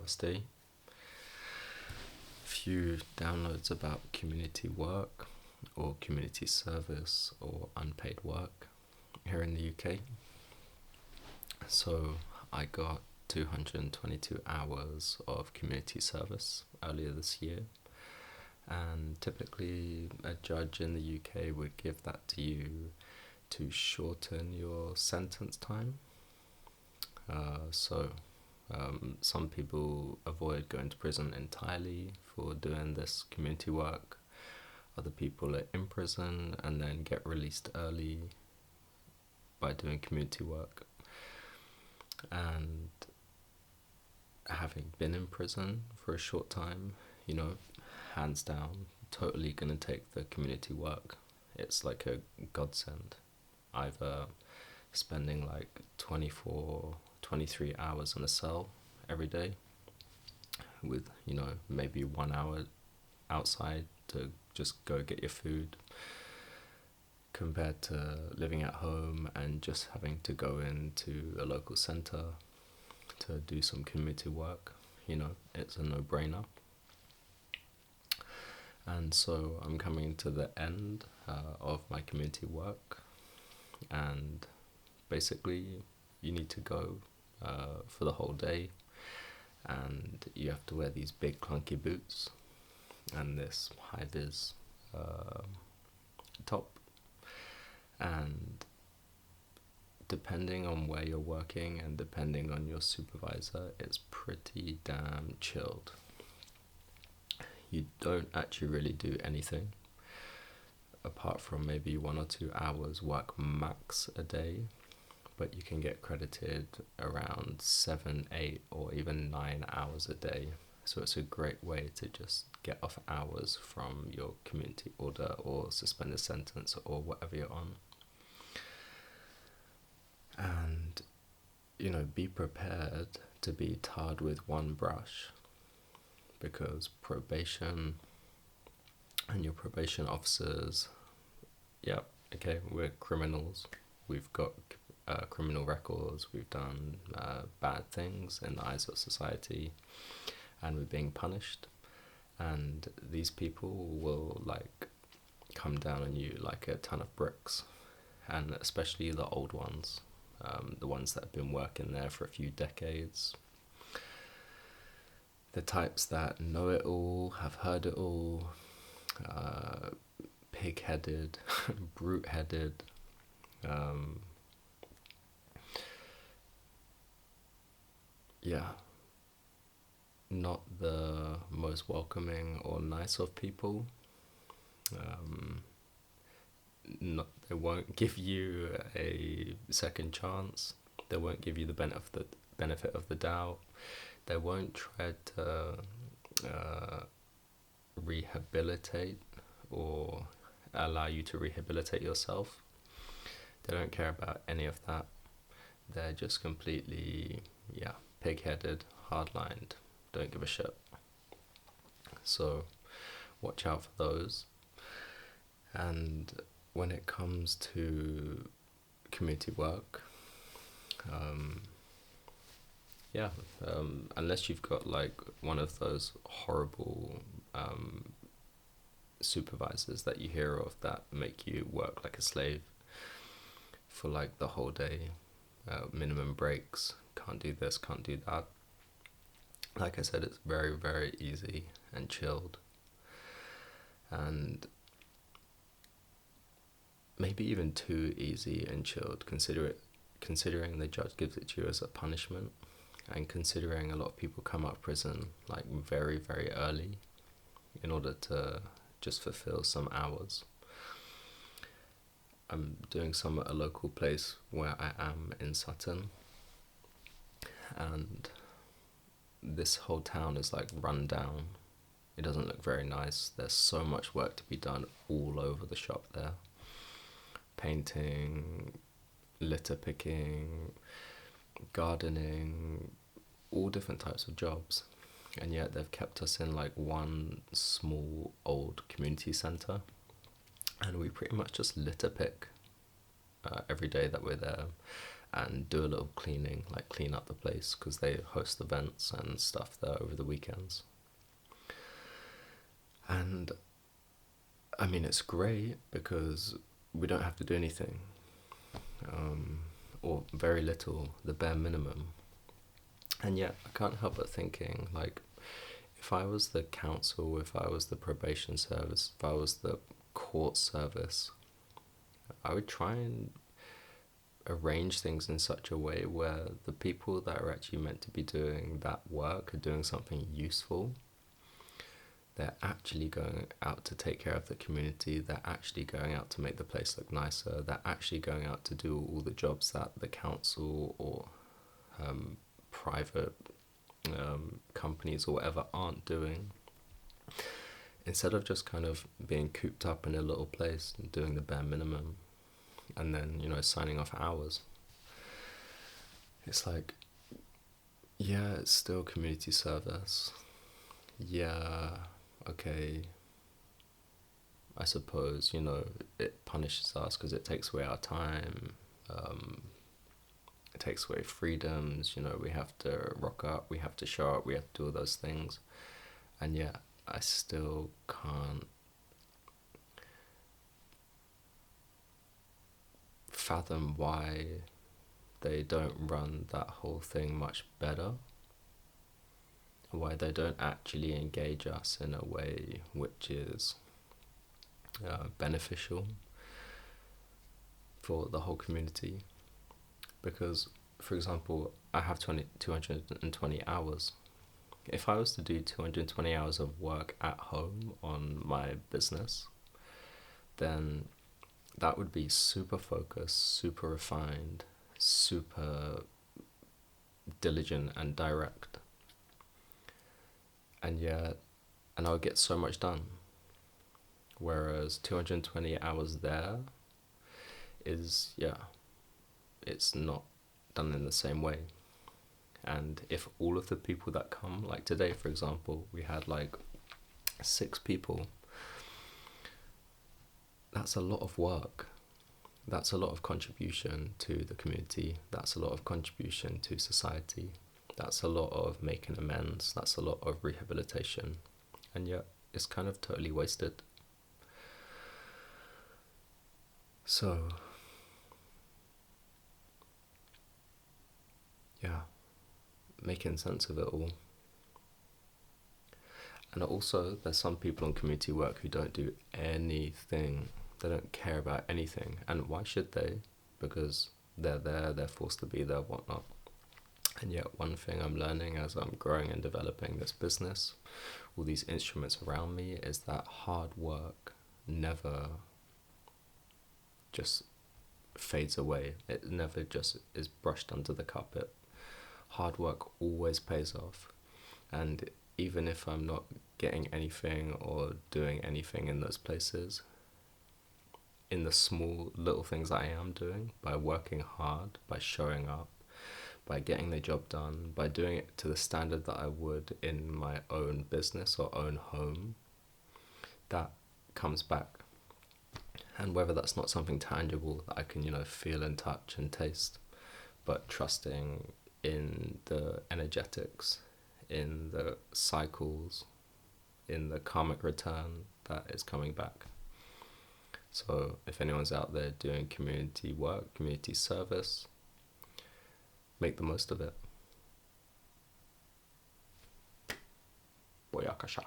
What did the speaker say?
Namaste. A few downloads about community work or community service or unpaid work here in the UK. So I got 222 hours of community service earlier this year, and typically a judge in the UK would give that to you to shorten your sentence time. Some people avoid going to prison entirely for doing this community work. Other people are in prison and then get released early by doing community work. And having been in prison for a short time, hands down, totally gonna take the community work. It's like a godsend. Either spending like 23 hours in a cell every day with, maybe 1 hour outside to just go get your food, compared to living at home and just having to go into a local centre to do some community work. It's a no-brainer. And so I'm coming to the end of my community work, and basically you need to go for the whole day, and you have to wear these big clunky boots and this high-vis top, and depending on where you're working and depending on your supervisor, it's pretty damn chilled. You don't actually really do anything apart from maybe 1 or 2 hours work max a day, but you can get credited around 7, 8 or even 9 hours a day. So it's a great way to just get off hours from your community order or suspended sentence or whatever you're on. And, be prepared to be tarred with one brush, because probation and your probation officers, we're criminals. We've got criminal records, we've done bad things in the eyes of society, and we're being punished. And these people will come down on you like a ton of bricks, and especially the old ones, the ones that have been working there for a few decades. The types that know it all, have heard it all, pig-headed, brute-headed, not the most welcoming or nice of people. They won't give you a second chance. They won't give you the benefit of the doubt. They won't try to rehabilitate or allow you to rehabilitate yourself. They don't care about any of that. They're just completely, pig-headed, hard-lined, don't give a shit. So watch out for those. And when it comes to community work, unless you've got one of those horrible supervisors that you hear of that make you work like a slave for the whole day, minimum breaks, can't do this, can't do that. Like I said, it's very, very easy and chilled, and maybe even too easy and chilled, considering the judge gives it to you as a punishment, and considering a lot of people come out of prison very, very early in order to just fulfill some hours. I'm doing some at a local place where I am in Sutton, and this whole town is run down. It doesn't look very nice. There's so much work to be done all over the shop there. Painting, litter picking, gardening, all different types of jobs. And yet they've kept us in one small old community centre, and we pretty much just litter pick every day that we're there. and do a little cleaning, like clean up the place, because they host events and stuff there over the weekends. And I mean, it's great because we don't have to do anything, or very little, the bare minimum. And yet, I can't help but thinking, like, if I was the council, if I was the probation service, if I was the court service, I would try and arrange things in such a way where the people that are actually meant to be doing that work are doing something useful. They're actually going out to take care of the community. They're actually going out to make the place look nicer. They're actually going out to do all the jobs that the council or private companies or whatever aren't doing. Instead of just kind of being cooped up in a little place and doing the bare minimum and then, signing off hours. It's like, yeah, it's still community service. Yeah, okay, I suppose, it punishes us because it takes away our time, it takes away freedoms, we have to rock up, we have to show up, we have to do all those things. And yet, I still can't fathom why they don't run that whole thing much better. Why they don't actually engage us in a way which is beneficial for the whole community. Because, for example, I have 220 hours. If I was to do 220 hours of work at home on my business, then that would be super focused, super refined, super diligent and direct. And I would get so much done. Whereas 220 hours there is, it's not done in the same way. And if all of the people that come, like today, for example, we had like 6 people, that's a lot of work. That's a lot of contribution to the community. That's a lot of contribution to society. That's a lot of making amends. That's a lot of rehabilitation. And yet, it's kind of totally wasted. So, yeah, making sense of it all. And also, there's some people in community work who don't do anything. They don't care about anything. And why should they? Because they're there, they're forced to be there, whatnot. And yet one thing I'm learning as I'm growing and developing this business, all these instruments around me, is that hard work never just fades away. It never just is brushed under the carpet. Hard work always pays off. And even if I'm not getting anything or doing anything in those places, in the small little things that I am doing, by working hard, by showing up, by getting the job done, by doing it to the standard that I would in my own business or own home, that comes back. And whether that's not something tangible that I can, feel and touch and taste, but trusting in the energetics, in the cycles, in the karmic return that is coming back. So if anyone's out there doing community work, community service, make the most of it. Boyakasha.